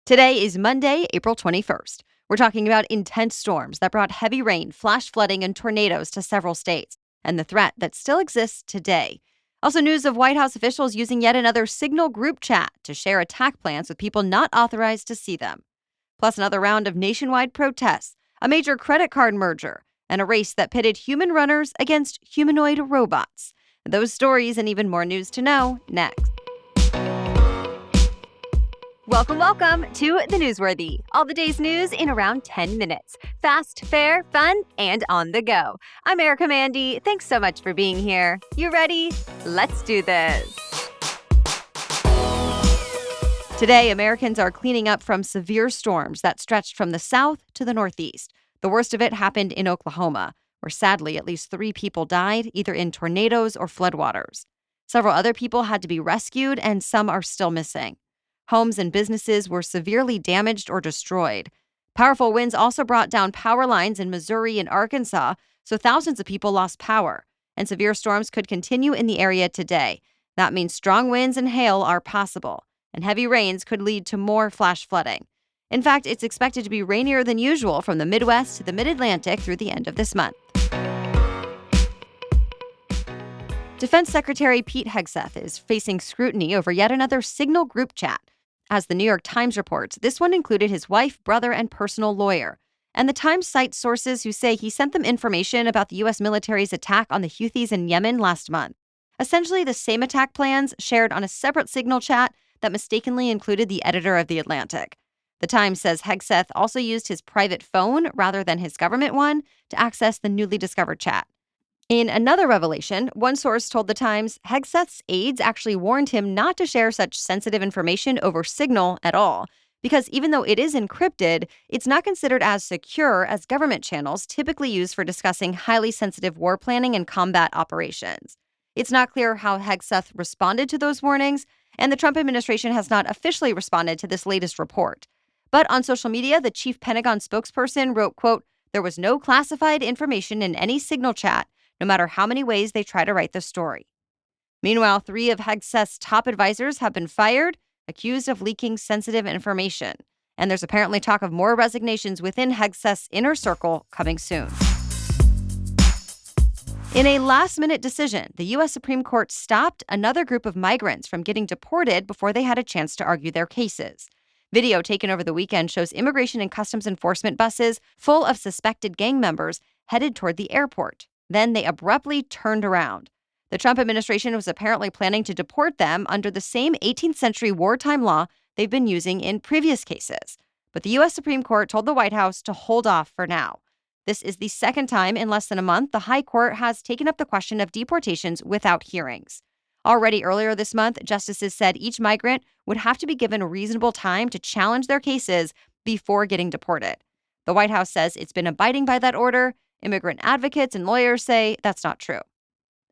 Today is Monday, April 21st. We're talking about intense storms that brought heavy rain, flash flooding, and tornadoes to several states, and the threat that still exists today. Also, news of White House officials using yet another Signal group chat to share attack plans with people not authorized to see them. Plus, another round of nationwide protests, a major credit card merger, and a race that pitted human runners against humanoid robots. Those stories and even more news to know next. Welcome to The Newsworthy. All the day's news in around 10 minutes. Fast, fair, fun, and on the go. I'm Erica Mandy. Thanks so much for being here. You ready? Let's do this. Today, Americans are cleaning up from severe storms that stretched from the south to the northeast. The worst of it happened in Oklahoma, where sadly at least 3 people died, either in tornadoes or floodwaters. Several other people had to be rescued, and some are still missing. Homes and businesses were severely damaged or destroyed. Powerful winds also brought down power lines in Missouri and Arkansas, so thousands of people lost power. And severe storms could continue in the area today. That means strong winds and hail are possible, and heavy rains could lead to more flash flooding. In fact, it's expected to be rainier than usual from the Midwest to the Mid-Atlantic through the end of this month. Defense Secretary Pete Hegseth is facing scrutiny over yet another Signal group chat. As the New York Times reports, this one included his wife, brother, and personal lawyer. And the Times cites sources who say he sent them information about the U.S. military's attack on the Houthis in Yemen last month. Essentially the same attack plans shared on a separate Signal chat that mistakenly included the editor of The Atlantic. The Times says Hegseth also used his private phone rather than his government one to access the newly discovered chat. In another revelation, one source told The Times Hegseth's aides actually warned him not to share such sensitive information over Signal at all, because even though it is encrypted, it's not considered as secure as government channels typically used for discussing highly sensitive war planning and combat operations. It's not clear how Hegseth responded to those warnings, and the Trump administration has not officially responded to this latest report. But on social media, the chief Pentagon spokesperson wrote, quote, "There was no classified information in any Signal chat, no matter how many ways they try to write the story." Meanwhile, 3 of Hegseth's top advisors have been fired, accused of leaking sensitive information. And there's apparently talk of more resignations within Hegseth's inner circle coming soon. In a last-minute decision, the U.S. Supreme Court stopped another group of migrants from getting deported before they had a chance to argue their cases. Video taken over the weekend shows Immigration and Customs Enforcement buses full of suspected gang members headed toward the airport. Then they abruptly turned around. The Trump administration was apparently planning to deport them under the same 18th century wartime law they've been using in previous cases. But the U.S. Supreme Court told the White House to hold off for now. This is the second time in less than a month the High Court has taken up the question of deportations without hearings. Already earlier this month, justices said each migrant would have to be given reasonable time to challenge their cases before getting deported. The White House says it's been abiding by that order. Immigrant advocates and lawyers say that's not true.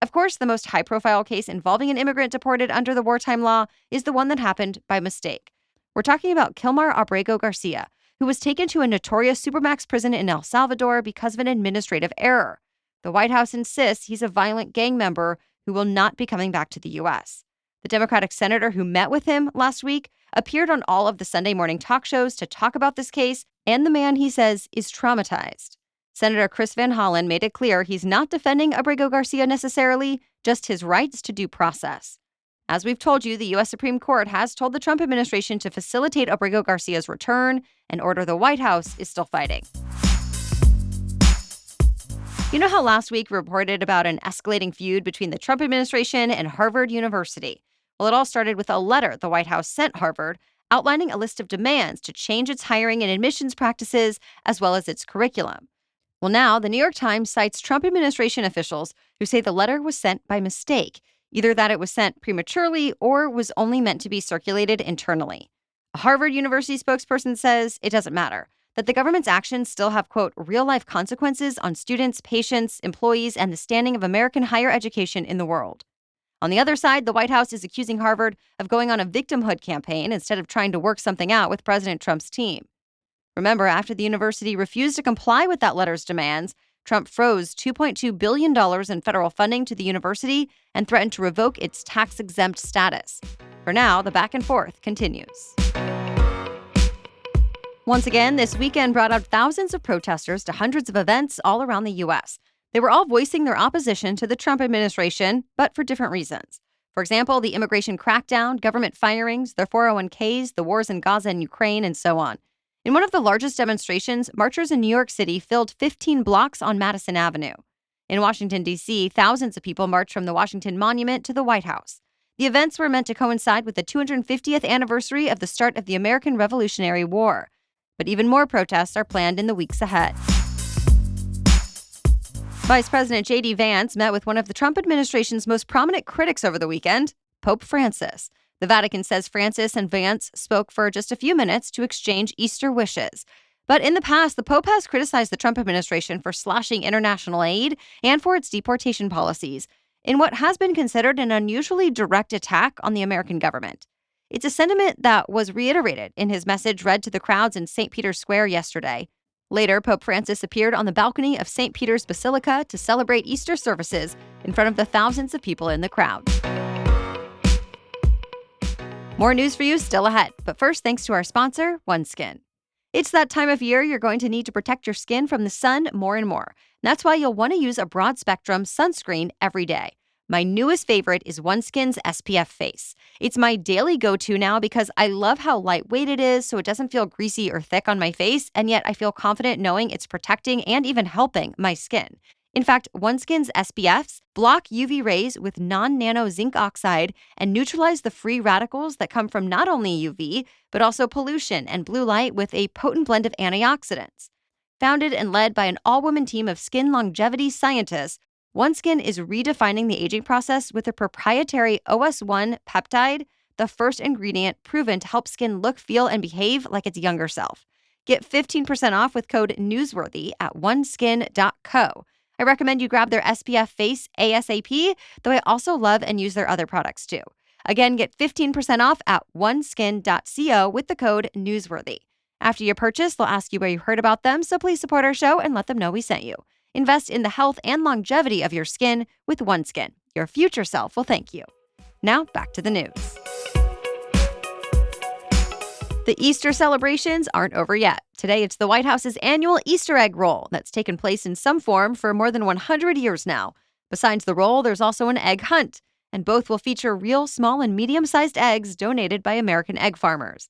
Of course, the most high-profile case involving an immigrant deported under the wartime law is the one that happened by mistake. We're talking about Kilmar Abrego Garcia, who was taken to a notorious Supermax prison in El Salvador because of an administrative error. The White House insists he's a violent gang member who will not be coming back to the U.S. The Democratic senator who met with him last week appeared on all of the Sunday morning talk shows to talk about this case, and the man, he says, is traumatized. Senator Chris Van Hollen made it clear he's not defending Abrego Garcia necessarily, just his rights to due process. As we've told you, the U.S. Supreme Court has told the Trump administration to facilitate Abrego Garcia's return, an order the White House is still fighting. You know how last week we reported about an escalating feud between the Trump administration and Harvard University? Well, it all started with a letter the White House sent Harvard outlining a list of demands to change its hiring and admissions practices as well as its curriculum. Well, now, the New York Times cites Trump administration officials who say the letter was sent by mistake, either that it was sent prematurely or was only meant to be circulated internally. A Harvard University spokesperson says it doesn't matter, that the government's actions still have, quote, real-life consequences on students, patients, employees, and the standing of American higher education in the world. On the other side, the White House is accusing Harvard of going on a victimhood campaign instead of trying to work something out with President Trump's team. Remember, after the university refused to comply with that letter's demands, Trump froze $2.2 billion in federal funding to the university and threatened to revoke its tax-exempt status. For now, the back and forth continues. Once again, this weekend brought out thousands of protesters to hundreds of events all around the U.S. They were all voicing their opposition to the Trump administration, but for different reasons. For example, the immigration crackdown, government firings, their 401ks, the wars in Gaza and Ukraine, and so on. In one of the largest demonstrations, marchers in New York City filled 15 blocks on Madison Avenue. In Washington, D.C., thousands of people marched from the Washington Monument to the White House. The events were meant to coincide with the 250th anniversary of the start of the American Revolutionary War. But even more protests are planned in the weeks ahead. Vice President J.D. Vance met with one of the Trump administration's most prominent critics over the weekend, Pope Francis. The Vatican says Francis and Vance spoke for just a few minutes to exchange Easter wishes. But in the past, the Pope has criticized the Trump administration for slashing international aid and for its deportation policies, in what has been considered an unusually direct attack on the American government. It's a sentiment that was reiterated in his message read to the crowds in St. Peter's Square yesterday. Later, Pope Francis appeared on the balcony of St. Peter's Basilica to celebrate Easter services in front of the thousands of people in the crowd. More news for you still ahead, but first, thanks to our sponsor, OneSkin. It's that time of year you're going to need to protect your skin from the sun more and more. That's why you'll want to use a broad-spectrum sunscreen every day. My newest favorite is OneSkin's SPF Face. It's my daily go-to now because I love how lightweight it is, so it doesn't feel greasy or thick on my face, and yet I feel confident knowing it's protecting and even helping my skin. In fact, OneSkin's SPFs block UV rays with non-nano zinc oxide and neutralize the free radicals that come from not only UV, but also pollution and blue light with a potent blend of antioxidants. Founded and led by an all-woman team of skin longevity scientists, OneSkin is redefining the aging process with a proprietary OS1 peptide, the first ingredient proven to help skin look, feel, and behave like its younger self. Get 15% off with code NEWSWORTHY at oneskin.co. I recommend you grab their SPF Face ASAP, though I also love and use their other products too. Again, get 15% off at oneskin.co with the code NEWSWORTHY. After your purchase, they'll ask you where you heard about them, so please support our show and let them know we sent you. Invest in the health and longevity of your skin with OneSkin. Your future self will thank you. Now, back to the news. The Easter celebrations aren't over yet. Today, it's the White House's annual Easter egg roll that's taken place in some form for more than 100 years now. Besides the roll, there's also an egg hunt, and both will feature real small and medium-sized eggs donated by American egg farmers.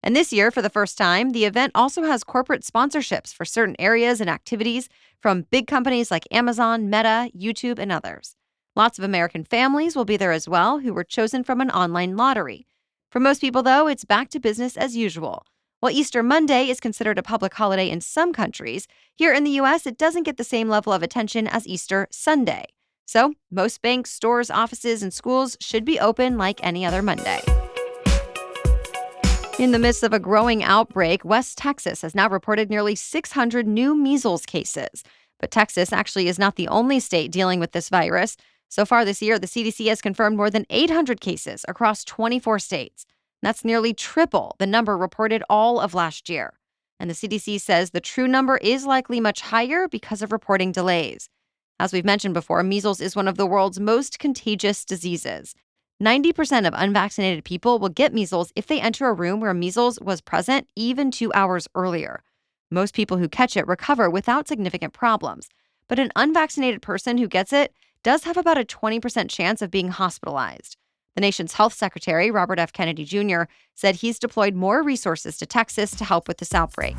And this year, for the first time, the event also has corporate sponsorships for certain areas and activities from big companies like Amazon, Meta, YouTube, and others. Lots of American families will be there as well, who were chosen from an online lottery. For most people, though, it's back to business as usual. While Easter Monday is considered a public holiday in some countries, here in the U.S., it doesn't get the same level of attention as Easter Sunday. So, most banks, stores, offices, and schools should be open like any other Monday. In the midst of a growing outbreak, West Texas has now reported nearly 600 new measles cases. But Texas actually is not the only state dealing with this virus. So far this year, the CDC has confirmed more than 800 cases across 24 states. That's nearly triple the number reported all of last year. And the CDC says the true number is likely much higher because of reporting delays. As we've mentioned before, measles is one of the world's most contagious diseases. 90% of unvaccinated people will get measles if they enter a room where measles was present even 2 hours earlier. Most people who catch it recover without significant problems, but an unvaccinated person who gets it does have about a 20% chance of being hospitalized. The nation's health secretary, Robert F. Kennedy Jr., said he's deployed more resources to Texas to help with this outbreak.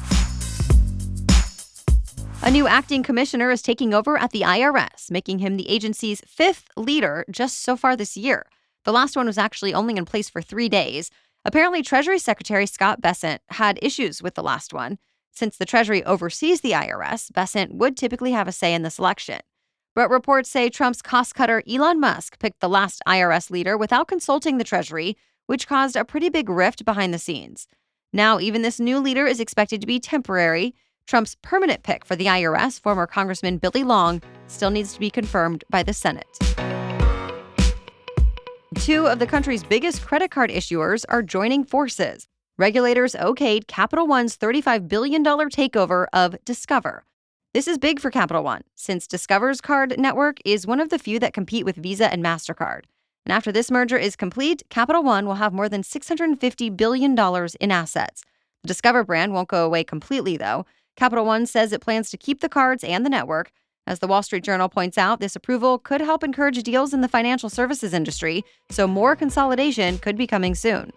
A new acting commissioner is taking over at the IRS, making him the agency's 5th leader just so far this year. The last one was actually only in place for 3 days. Apparently, Treasury Secretary Scott Bessent had issues with the last one. Since the Treasury oversees the IRS, Bessent would typically have a say in the selection. But reports say Trump's cost-cutter Elon Musk picked the last IRS leader without consulting the Treasury, which caused a pretty big rift behind the scenes. Now, even this new leader is expected to be temporary. Trump's permanent pick for the IRS, former Congressman Billy Long, still needs to be confirmed by the Senate. 2 of the country's biggest credit card issuers are joining forces. Regulators okayed Capital One's $35 billion takeover of Discover. This is big for Capital One, since Discover's card network is one of the few that compete with Visa and MasterCard. And after this merger is complete, Capital One will have more than $650 billion in assets. The Discover brand won't go away completely, though. Capital One says it plans to keep the cards and the network. As the Wall Street Journal points out, this approval could help encourage deals in the financial services industry, so more consolidation could be coming soon.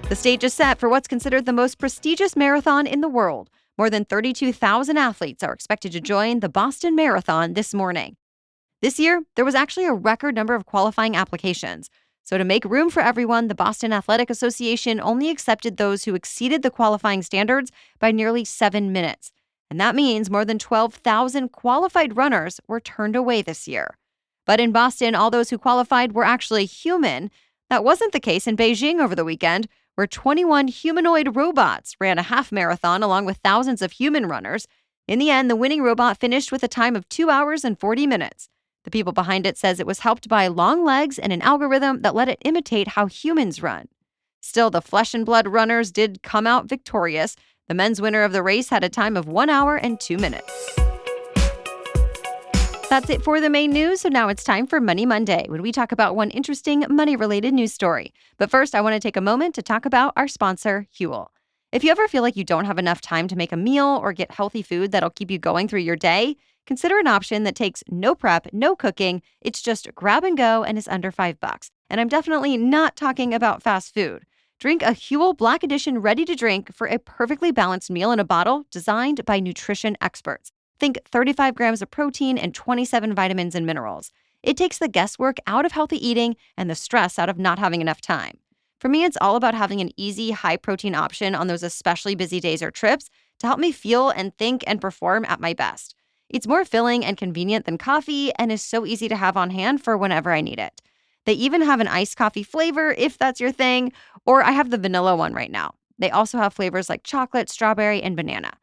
The stage is set for what's considered the most prestigious marathon in the world. More than 32,000 athletes are expected to join the Boston Marathon this morning. This year, there was actually a record number of qualifying applications. So to make room for everyone, the Boston Athletic Association only accepted those who exceeded the qualifying standards by nearly 7 minutes. And that means more than 12,000 qualified runners were turned away this year. But in Boston, all those who qualified were actually human. That wasn't the case in Beijing over the weekend, where 21 humanoid robots ran a half marathon along with thousands of human runners. In the end, the winning robot finished with a time of 2 hours and 40 minutes. The people behind it says it was helped by long legs and an algorithm that let it imitate how humans run. Still, the flesh and blood runners did come out victorious. The men's winner of the race had a time of 1 hour and 2 minutes. That's it for the main news, so now it's time for Money Monday, when we talk about one interesting money-related news story. But first, I want to take a moment to talk about our sponsor, Huel. If you ever feel like you don't have enough time to make a meal or get healthy food that'll keep you going through your day, consider an option that takes no prep, no cooking. It's just grab and go and is under $5. And I'm definitely not talking about fast food. Drink a Huel Black Edition ready to drink for a perfectly balanced meal in a bottle designed by nutrition experts. Think 35 grams of protein and 27 vitamins and minerals. It takes the guesswork out of healthy eating and the stress out of not having enough time. For me, it's all about having an easy, high-protein option on those especially busy days or trips to help me feel and think and perform at my best. It's more filling and convenient than coffee and is so easy to have on hand for whenever I need it. They even have an iced coffee flavor if that's your thing, or I have the vanilla one right now. They also have flavors like chocolate, strawberry, and banana.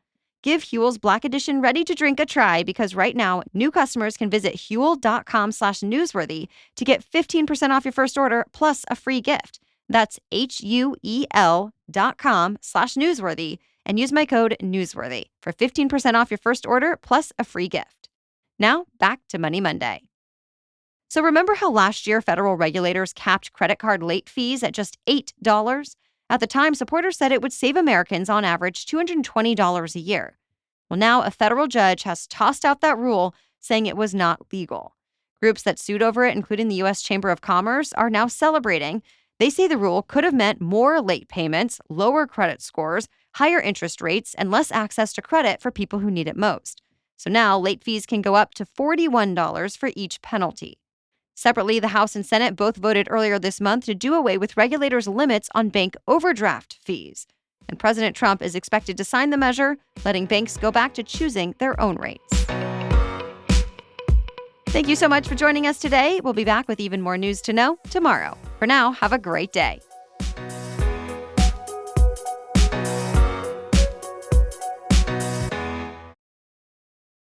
Give Huel's Black Edition ready to drink a try because right now, new customers can visit huel.com/newsworthy to get 15% off your first order plus a free gift. That's HUEL.com/newsworthy and use my code newsworthy for 15% off your first order plus a free gift. Now, back to Money Monday. So remember how last year federal regulators capped credit card late fees at just $8? At the time, supporters said it would save Americans on average $220 a year. Well, now a federal judge has tossed out that rule, saying it was not legal. Groups that sued over it, including the U.S. Chamber of Commerce, are now celebrating. They say the rule could have meant more late payments, lower credit scores, higher interest rates, and less access to credit for people who need it most. So now late fees can go up to $41 for each penalty. Separately, the House and Senate both voted earlier this month to do away with regulators' limits on bank overdraft fees. And President Trump is expected to sign the measure, letting banks go back to choosing their own rates. Thank you so much for joining us today. We'll be back with even more news to know tomorrow. For now, have a great day.